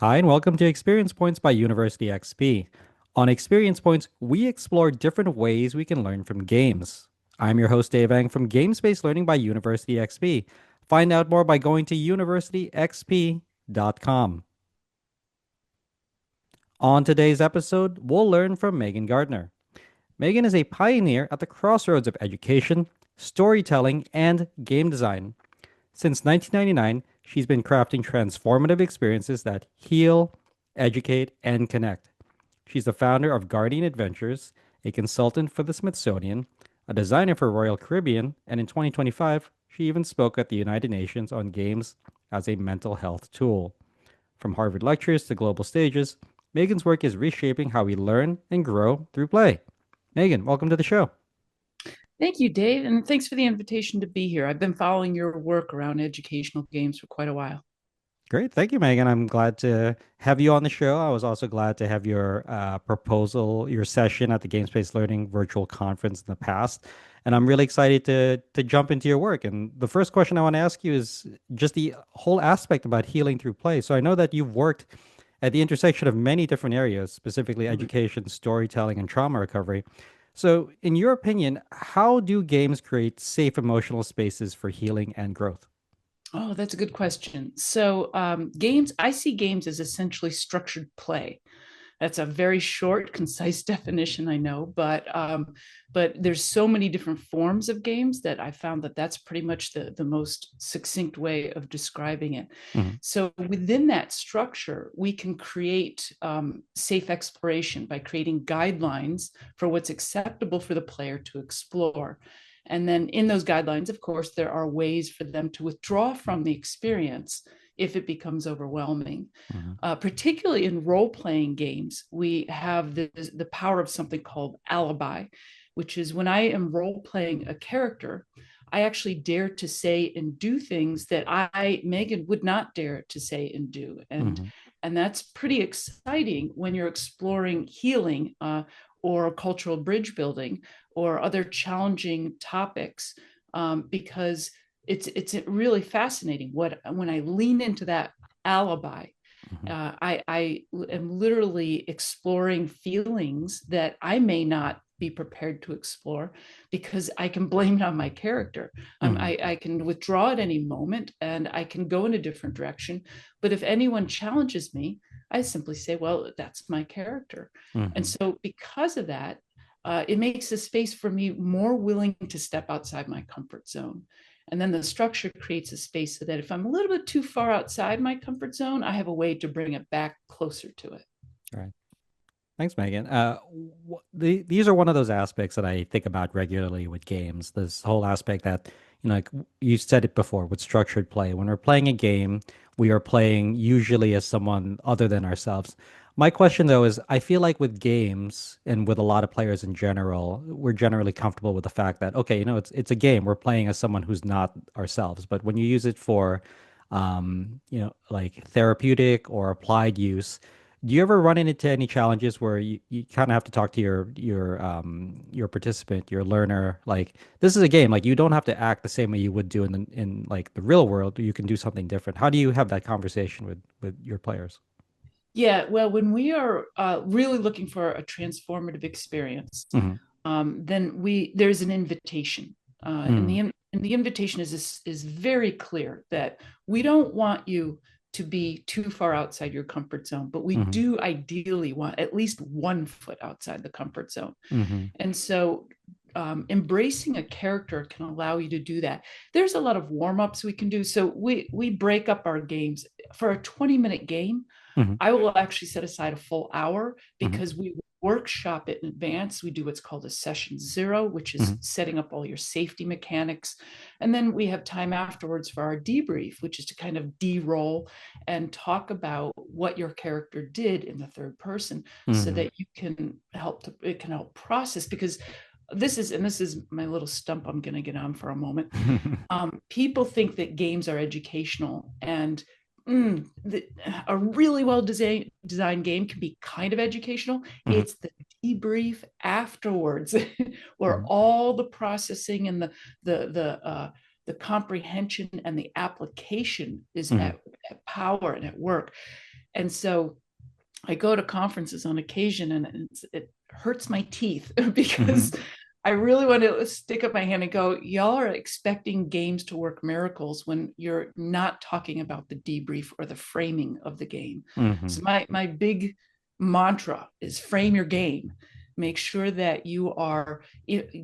Hi, and welcome to Experience Points by University XP. On Experience Points, we explore different ways we can learn from games. I'm your host, Dave Ang from Games Based Learning by University XP. Find out more by going to universityxp.com. On today's episode, we'll learn from Meghan Gardner. Meghan is a pioneer at the crossroads of education, storytelling, and game design. Since 1999, she's been crafting transformative experiences that heal, educate, and connect. She's the founder of Guardian Adventures, a consultant for the Smithsonian, a designer for Royal Caribbean, and in 2025, she even spoke at the United Nations on games as a mental health tool. From Harvard lectures to global stages, Megan's work is reshaping how we learn and grow through play. Megan, welcome to the show. Thank you, Dave, and thanks for the invitation to be here. I've been following your work around educational games for quite a while. Great. Thank you, Megan. I'm glad to have you on the show. I was also glad to have your proposal, your session at the Game Space Learning virtual conference in the past. And I'm really excited to jump into your work. And the first question I want to ask you is just the whole aspect about healing through play. So I know that you've worked at the intersection of many different areas, specifically education, storytelling, and trauma recovery. So, in your opinion, how do games create safe emotional spaces for healing and growth? Oh, that's a good question. Games, I see games as essentially structured play. That's a very short, concise definition, I know, but there's so many different forms of games that I found that that's pretty much the most succinct way of describing it. Mhm. So within that structure, we can create safe exploration by creating guidelines for what's acceptable for the player to explore. And then in those guidelines, of course, there are ways for them to withdraw from the experience if it becomes overwhelming. Mhm. Particularly in role playing games, we have the power of something called alibi, which is when I am role playing a character, I actually dare to say and do things that Megan, would not dare to say and do. Mhm. And that's pretty exciting when you're exploring healing or cultural bridge building or other challenging topics, because it's really fascinating what when I lean into that alibi. Mhm. I am literally exploring feelings that I may not be prepared to explore because I can blame it on my character. Mhm. I can withdraw at any moment and I can go in a different direction. But if anyone challenges me, I simply say, well, that's my character. And Mhm. so, because of that, it makes a space for me more willing to step outside my comfort zone. And then the structure creates a space so that if I'm a little bit too far outside my comfort zone, I have a way to bring it back closer to it. Right. Thanks, Megan. These are one of those aspects that I think about regularly with games. This whole aspect that, like you said it before, with structured play. When we're playing a game, we are playing usually as someone other than ourselves. My question, though, is I feel like with games and with a lot of players in general, we're generally comfortable with the fact that, okay, it's a game. We're playing as someone who's not ourselves. But when you use it for, like therapeutic or applied use, do you ever run into any challenges where you kind of have to talk to your participant, your learner? Like this is a game, like you don't have to act the same way you would do in like the real world. You can do something different. How do you have that conversation with your players? Yeah, well, when we are really looking for a transformative experience, Hmm. then we there's an invitation, Hmm. and the invitation is very clear that we don't want you to be too far outside your comfort zone, but we Hmm. do ideally want at least 1 foot outside the comfort zone. Hmm. And so embracing a character can allow you to do that. There's a lot of warm-ups we can do. So we break up our games for a 20-minute game. Hmm. I will actually set aside a full hour Hmm. because we workshop it in advance. We do what's called a session zero, which is Hmm. setting up all your safety mechanics. And then we have time afterwards for our debrief, which is to kind of de-roll and talk about what your character did in the third person so Hmm. that you can it can help process because this is my little stump I'm going to get on for a moment. People think that games are educational, and a really well designed game can be kind of educational. Hmm. It's the debrief afterwards, where Hmm. all the processing and the comprehension and the application is Hmm. at power and at work. And so I go to conferences on occasion, and it hurts my teeth because Hmm. I really want to stick up my hand and go, y'all are expecting games to work miracles when you're not talking about the debrief or the framing of the game. Hmm. So my big mantra is frame your game. Make sure that you are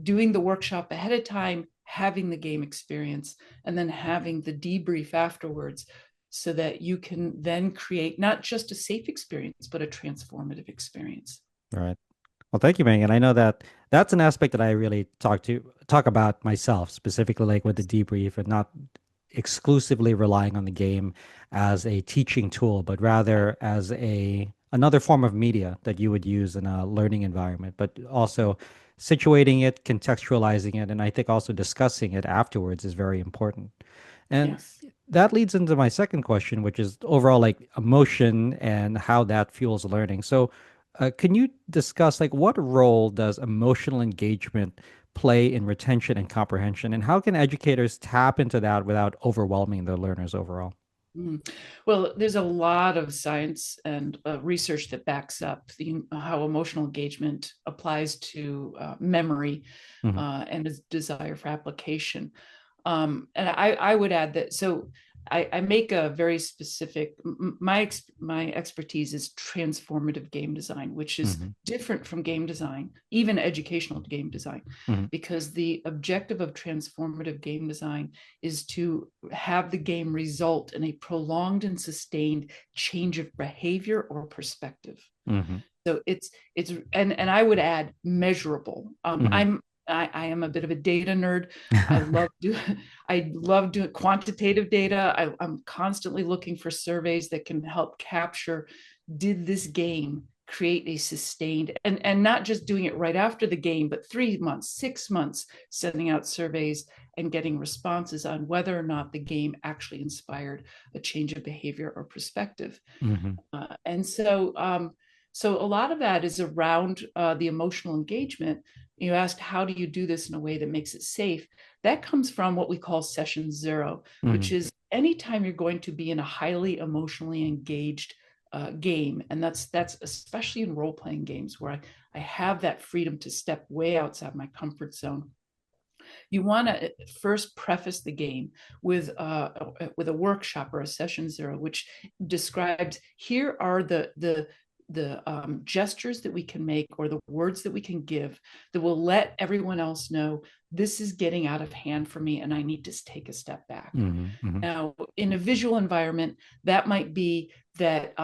doing the workshop ahead of time, having the game experience, and then having the debrief afterwards, so that you can then create not just a safe experience, but a transformative experience. Right. Well, thank you, Megan. I know that that's an aspect that I really talk about myself, specifically like with the debrief and not exclusively relying on the game as a teaching tool, but rather as a another form of media that you would use in a learning environment, but also situating it, contextualizing it, and I think also discussing it afterwards is very important. And Yes. that leads into my second question, which is overall like emotion and how that fuels learning. So, can you discuss like what role does emotional engagement play in retention and comprehension, and how can educators tap into that without overwhelming their learners overall? Mm. Well, there's a lot of science and research that backs up how emotional engagement applies to memory Hmm. and a desire for application. And I would add that, so I make a very specific, my expertise is transformative game design, which is Hmm. different from game design, even educational game design, Hmm. because the objective of transformative game design is to have the game result in a prolonged and sustained change of behavior or perspective. Hmm. So it's and I would add measurable. Hmm. I am a bit of a data nerd. I love do I love doing quantitative data. I'm constantly looking for surveys that can help capture, did this game create a sustained, and not just doing it right after the game, but 3 months, 6 months, sending out surveys and getting responses on whether or not the game actually inspired a change of behavior or perspective. Hmm. So a lot of that is around the emotional engagement. You asked, how do you do this in a way that makes it safe? That comes from what we call session zero, which Hmm. is anytime you're going to be in a highly emotionally engaged game, and that's especially in role playing games where I have that freedom to step way outside my comfort zone. You want to first preface the game with a workshop or a session zero, which describes, here are the gestures that we can make or the words that we can give that will let everyone else know this is getting out of hand for me and I need to take a step back. Hmm. Hmm. Now, in a visual environment, that might be that,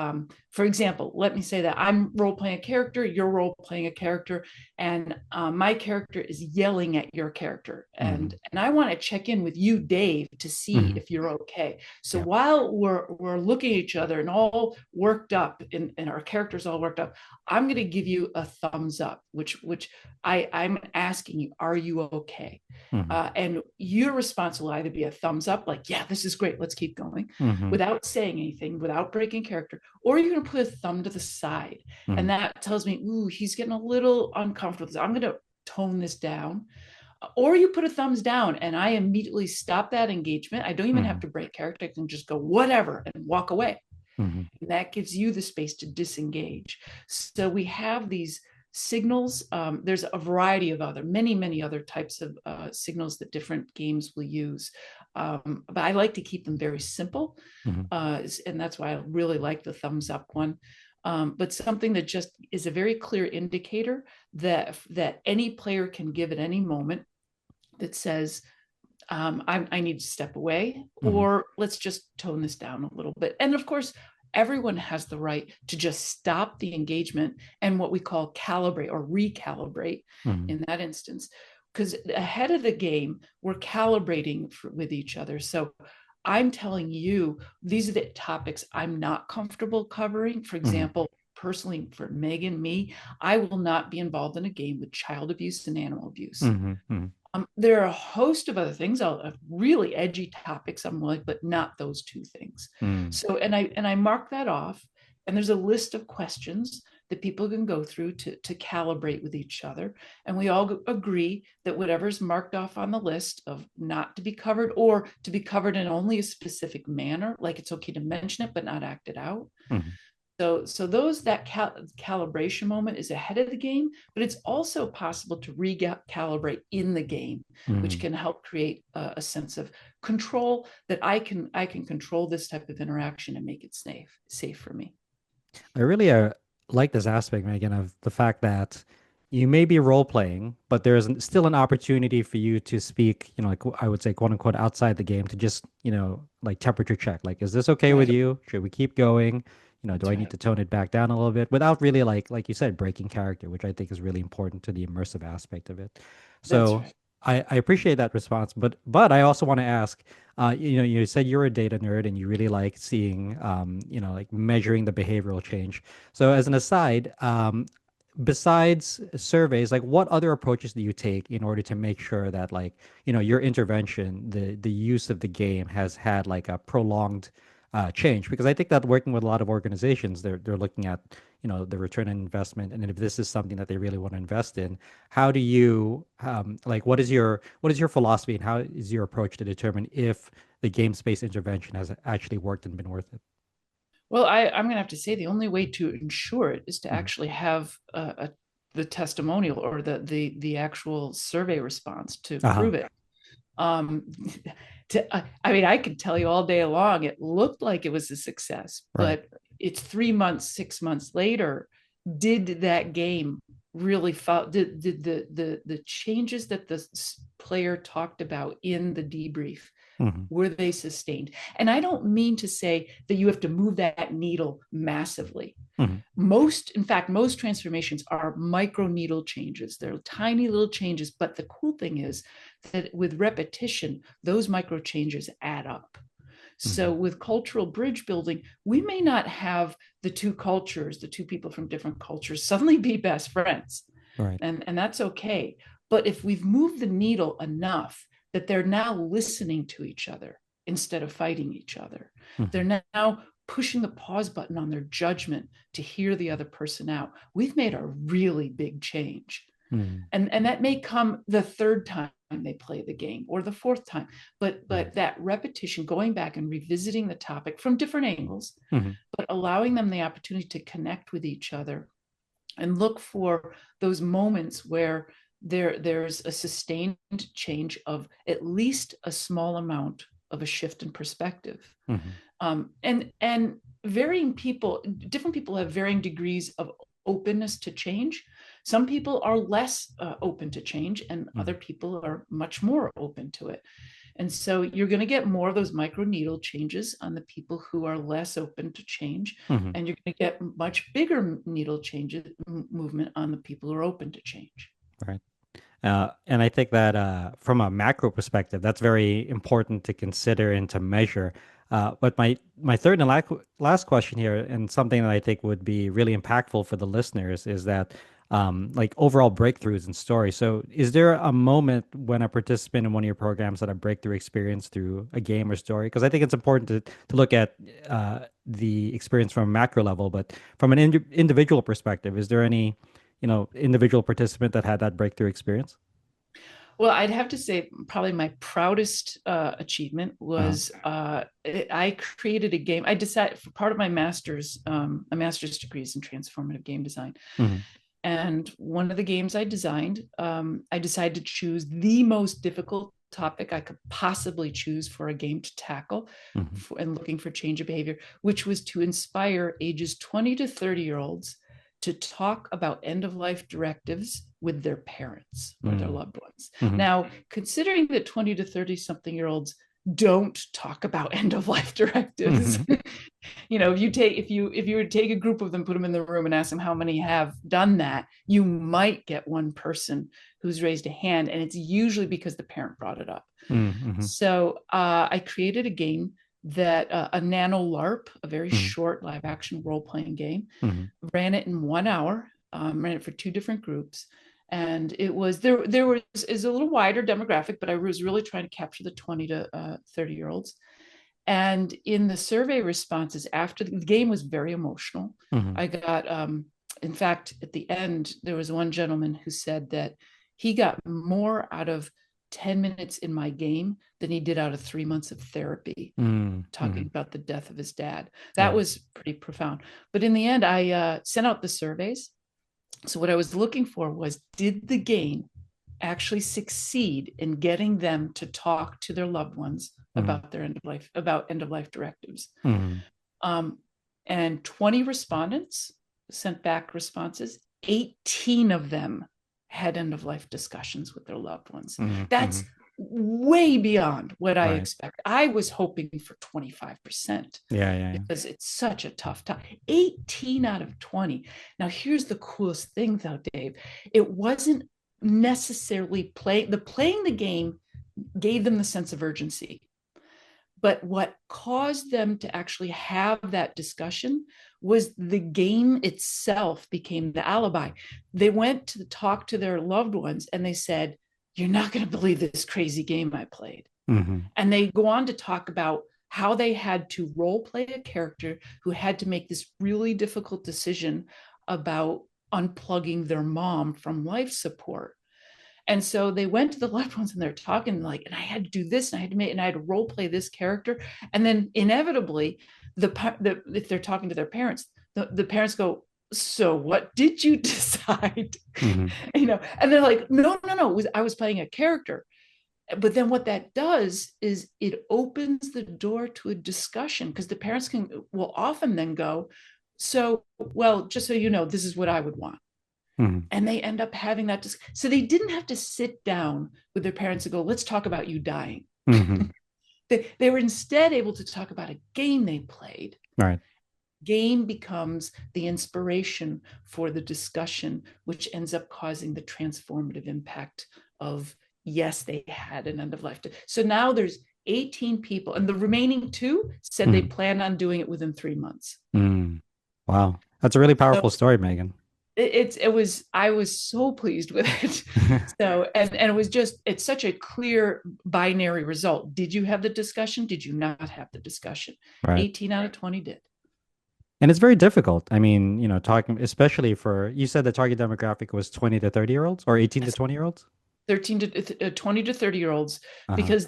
for example, let me say that I'm role playing a character, you're role playing a character, and my character is yelling at your character, Hmm. and I want to check in with you, Dave, to see Hmm. if you're okay. So Yeah. while we're looking at each other and all worked up, and our characters all worked up, I'm going to give you a thumbs up, which I'm asking you, are you okay? Hmm. And your response will either be a thumbs up, like, yeah, this is great, let's keep going, Hmm. without saying anything, without breaking character, or you're going to put a thumb to the side. And Hmm. that tells me, ooh, he's getting a little uncomfortable. I'm going to tone this down. Or you put a thumbs down, and I immediately stop that engagement. I don't even have Hmm. to break character. I can just go, whatever, and walk away. Hmm. And that gives you the space to disengage. So we have these signals. There's a variety of many other types of signals that different games will use. But I like to keep them very simple. Hmm. And that's why I really like the thumbs up one. But something that just is a very clear indicator that any player can give at any moment, that says, I need to step away, Hmm. or let's just tone this down a little bit. And of course, everyone has the right to just stop the engagement and what we call calibrate or recalibrate Hmm. in that instance. Because ahead of the game, we're calibrating with each other. So I'm telling you, these are the topics I'm not comfortable covering. For Hmm. example, personally, for Megan, me, I will not be involved in a game with child abuse and animal abuse. Hmm. Hmm. There are a host of other things, really edgy topics I'm like, but not those two things. Hmm. So, and I mark that off, and there's a list of questions that people can go through to calibrate with each other, and we all agree that whatever's marked off on the list of not to be covered or to be covered in only a specific manner, like it's okay to mention it but not act it out, So that calibration moment is ahead of the game, but it's also possible to recalibrate in the game, which Mm. can help create a sense of control, that I can control this type of interaction and make it safe for me. I really like this aspect, Megan, of the fact that you may be role playing, but there's still an opportunity for you to speak, like I would say, quote unquote, outside the game to just, like temperature check. Like, is this okay with Right. you? Should we keep going? Do That's I need right. to tone it back down a little bit without really, like you said, breaking character, which I think is really important to the immersive aspect of it. That's So right. I appreciate that response, but I also want to ask, you said you're a data nerd and you really like seeing, like measuring the behavioral change. So as an aside, besides surveys, like what other approaches do you take in order to make sure that like, your intervention, the use of the game has had like a prolonged change? Because I think that working with a lot of organizations, they're looking at, the return on investment, and if this is something that they really want to invest in, how do you like what is your philosophy and how is your approach to determine if the game space intervention has actually worked and been worth it? Well, I'm going to have to say the only way to ensure it is to Mhm. actually have the testimonial or the actual survey response to Uh-huh. prove it. Um, I mean, I could tell you all day long, it looked like it was a success, Right. but it's 3 months, 6 months later. Did that game really did the changes that the player talked about in the debrief, Hmm. were they sustained? And I don't mean to say that you have to move that needle massively. Hmm. In fact, most transformations are micro needle changes. They're tiny little changes, but the cool thing is that with repetition, those micro changes add up. So Hmm. with cultural bridge building, we may not have the two cultures, the two people from different cultures suddenly be best friends. Right. And that's okay. But if we've moved the needle enough that they're now listening to each other instead of fighting each other, Hmm. they're now pushing the pause button on their judgment to hear the other person out. We've made a really big change. Hmm. And that may come the third time they play the game or the fourth time, Right. but that repetition, going back and revisiting the topic from different angles, Hmm. but allowing them the opportunity to connect with each other and look for those moments where there's a sustained change of at least a small amount of a shift in perspective. Hmm. And varying people, different people have varying degrees of openness to change. Some people are less open to change, and other Hmm. people are much more open to it. And so you're going to get more of those micro needle changes on the people who are less open to change, Hmm. and you're going to get much bigger needle changes movement on the people who are open to change. Right. And I think that from a macro perspective, that's very important to consider and to measure. But my third and last question here, and something that I think would be really impactful for the listeners, is that like overall breakthroughs in stories. So, is there a moment when a participant in one of your programs had a breakthrough experience through a game or story? Because I think it's important to look at the experience from a macro level, but from an individual perspective, is there any individual participant that had that breakthrough experience? Well, I'd have to say probably my proudest achievement Uh-huh. was I created a game. I decided for part of my master's degree is in transformative game design. Hmm. And one of the games I designed, I decided to choose the most difficult topic I could possibly choose for a game to tackle Hmm. and looking for change of behavior, which was to inspire ages 20 to 30-year-olds to talk about end of life directives with their parents or their loved ones. Hmm. Now, considering that 20 to 30 something year olds don't talk about end of life directives, Hmm. if you would take a group of them, put them in the room and ask them how many have done that, you might get one person who's raised a hand, and it's usually because the parent brought it up. Hmm. So I created a game that a nano LARP, a very Hmm. short live action role playing game, Hmm. ran it in 1 hour, ran it for two different groups. And it was there was is a little wider demographic, but I was really trying to capture the 20 to 30-year-olds. And in the survey responses after the game was very emotional. Hmm. I got, in fact, at the end, there was one gentleman who said that he got more out of 10 minutes in my game than he did out of 3 months of therapy, Mm, talking hmm. about the death of his dad. That Right. was pretty profound. But in the end, I sent out the surveys. So what I was looking for was, did the game actually succeed in getting them to talk to their loved ones Mm, about their end of life, about end of life directives? hmm. Um, and 20 respondents sent back responses. 18 of them had end of life discussions with their loved ones. Hmm. That's Hmm. way beyond what I Right. expect. I was hoping for 25% Yeah, yeah, yeah. because it's such a tough time. 18 out of 20. Now, here's the coolest thing, though, Dave. It wasn't necessarily playing the game gave them the sense of urgency. But what caused them to actually have that discussion was the game itself became the alibi. They went to talk to their loved ones and they said, "You're not going to believe this crazy game I played." Hmm. And they go on to talk about how they had to role play a character who had to make this really difficult decision about unplugging their mom from life support. And so they went to the loved ones and they're talking like, and I had to do this, and I had to make, and I had to role play this character. And then inevitably, if they're talking to their parents, the parents go, "So what did you decide?" Hmm. And they're like, "No, no, no, I was playing a character." But then what that does is it opens the door to a discussion, because the parents will often then go, "So, well, just so you know, this is what I would want." Hmm. And they end up having that. So they didn't have to sit down with their parents and go, "Let's talk about you dying." Hmm. They were instead able to talk about a game they played. Right. Game becomes the inspiration for the discussion, which ends up causing the transformative impact of, yes, they had an end of life. So now there's 18 people, and the remaining two said they Hmm. plan on doing it within 3 months. Mm. Wow. That's a really So powerful story, Megan. it was I was so pleased with it. So and it was just, it's such a clear binary result. Did you have the discussion? Did you not have the discussion? Right. 18 out of 20 did. And it's very difficult. I mean, talking, especially for, you said the target demographic was 20 to 30-year-olds or 18 to Yes. 20-year-olds? 13 to 20 to 30-year-olds, Uh-huh. because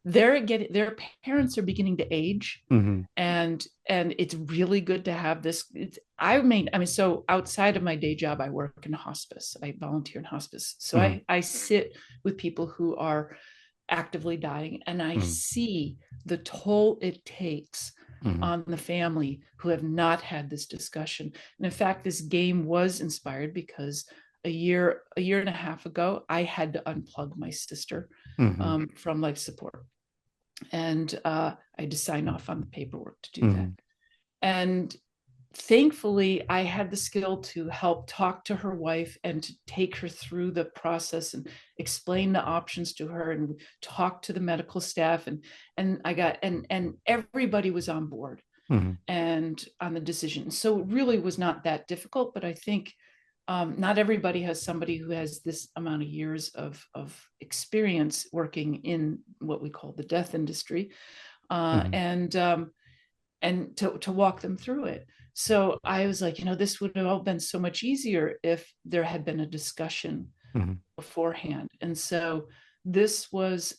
their parents are beginning to age, Hmm. and it's really good to have this. I mean, so outside of my day job, I work in hospice. I volunteer in hospice, so Hmm. I sit with people who are actively dying, and I Hmm. see the toll it takes Hmm. on the family who have not had this discussion. And in fact, this game was inspired because a year and a half ago, I had to unplug my sister Hmm. from life support, and I had to sign off on the paperwork to do that. Hmm. And thankfully, I had the skill to help talk to her wife and to take her through the process and explain the options to her and talk to the medical staff, and everybody was on board Hmm. and on the decision. So it really was not that difficult, but I think not everybody has somebody who has this amount of years of experience working in what we call the death industry, uh, Hmm. and um, and to walk them through it. So I was like, this would have all been so much easier if there had been a discussion Hmm. beforehand. And so this was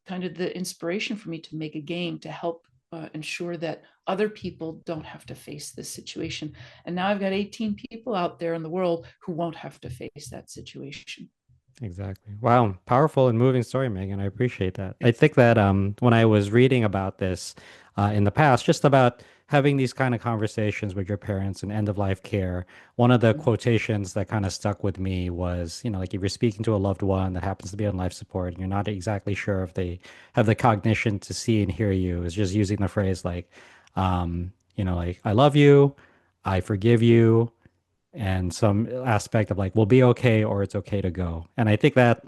kind of the inspiration for me to make a game to help ensure that other people don't have to face this situation. And now I've got 18 people out there in the world who won't have to face that situation. Exactly. Wow. Powerful and moving story, Megan. I appreciate that. I think that when I was reading about this in the past, just about having these kind of conversations with your parents and end of life care, one of the quotations that kind of stuck with me was, like if you're speaking to a loved one that happens to be on life support and you're not exactly sure if they have the cognition to see and hear you, is just using the phrase like, like, I love you, I forgive you, and some aspect of like, we'll be okay or it's okay to go. And I think that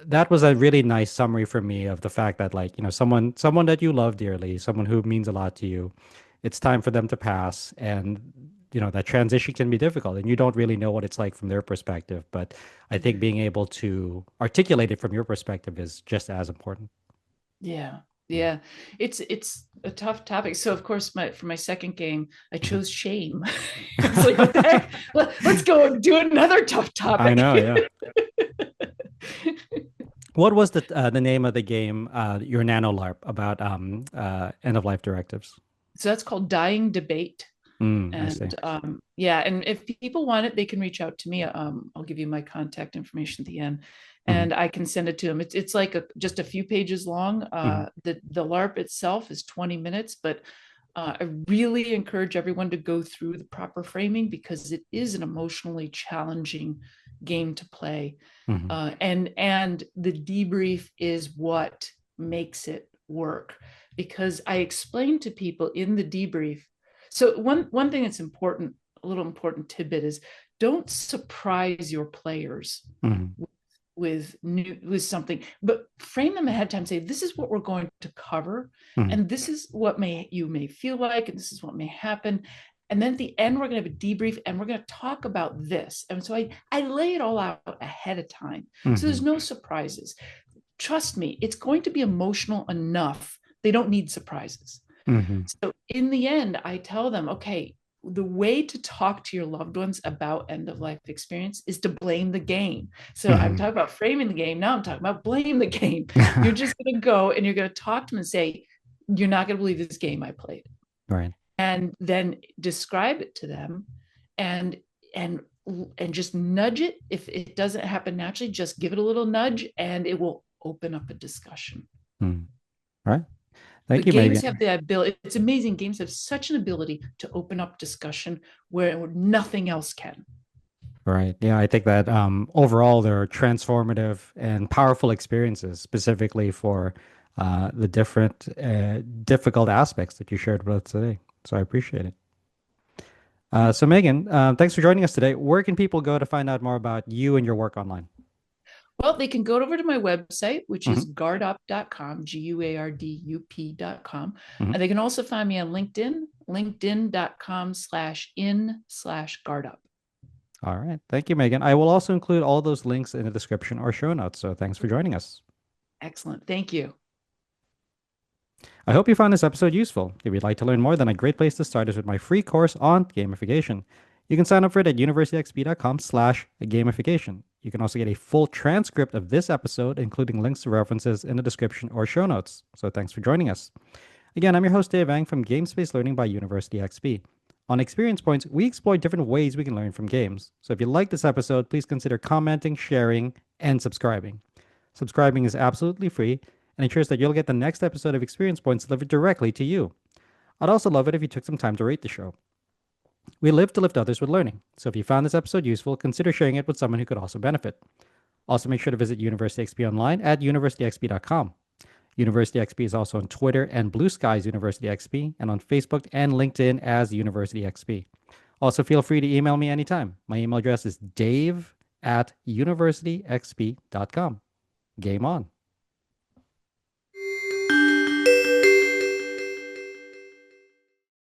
that was a really nice summary for me of the fact that like, someone that you love dearly, someone who means a lot to you, it's time for them to pass. And that transition can be difficult and you don't really know what it's like from their perspective. But I think being able to articulate it from your perspective is just as important. Yeah. Yeah. Yeah. It's a tough topic. So of course for my second game, I Mhm. chose shame. It's like, what the heck? Let's go and do another tough I topic. know, yeah. What was the name of the game, your Nano LARP about end of life directives? So that's called Dying Debate. I see. And yeah, and if people want it, they can reach out to me. I'll give you my contact information at the end, Hmm. and I can send it to them. It's like just a few pages long. Hmm. The LARP itself is 20 minutes, but I really encourage everyone to go through the proper framing because it is an emotionally challenging game to play, Hmm. and the debrief is what makes it work because I explain to people in the debrief. So one thing that's important, a little important tidbit is don't surprise your players Hmm. with something, but frame them ahead of time. Say this is what we're going to cover, Hmm. and this is what you may feel like, and this is what may happen. And then at the end, we're going to have a debrief and we're going to talk about this. And so I lay it all out ahead of time. So there's Hmm. no surprises. Trust me, it's going to be emotional enough. They don't need surprises. Hmm. So in the end, I tell them, okay, the way to talk to your loved ones about end of life experience is to blame the game. So I'm Hmm. talking about framing the game. Now I'm talking about blame the game. You're just going to go and you're going to talk to them and say, you're not going to believe this game I played. Right. And then describe it to them and and and just nudge it. If it doesn't happen naturally, just give it a little nudge and it will open up a discussion. Mm. Right. The Thank you, games have Megan. the ability, it's amazing. Games have such an ability to open up discussion where nothing else can. Right. Yeah, I think that overall they're transformative and powerful experiences, specifically for the different difficult aspects that you shared with us today. So I appreciate it. So Megan, thanks for joining us today. Where can people go to find out more about you and your work online? Well, they can go over to my website, which Hmm. is guardup.com, guardup.com. Hmm. And they can also find me on LinkedIn, linkedin.com/in/guardup. All right. Thank you, Megan. I will also include all those links in the description or show notes. So thanks for joining us. Excellent. Thank you. I hope you found this episode useful. If you'd like to learn more, then a great place to start is with my free course on gamification. You can sign up for it at universityxp.com/gamification. You can also get a full transcript of this episode, including links to references in the description or show notes. So thanks for joining us. Again, I'm your host, Dave Ang from Gamespace Learning by University XP. On Experience Points, we explore different ways we can learn from games. So if you like this episode, please consider commenting, sharing, and subscribing. Subscribing is absolutely free and ensures that you'll get the next episode of Experience Points delivered directly to you. I'd also love it if you took some time to rate the show. We live to lift others with learning, so if you found this episode useful, consider sharing it with someone who could also benefit. Also, make sure to visit University XP online at universityxp.com. University XP is also on Twitter and Blue Skies University XP, and on Facebook and LinkedIn as University XP. Also, feel free to email me anytime. My email address is dave@universityxp.com. Game on.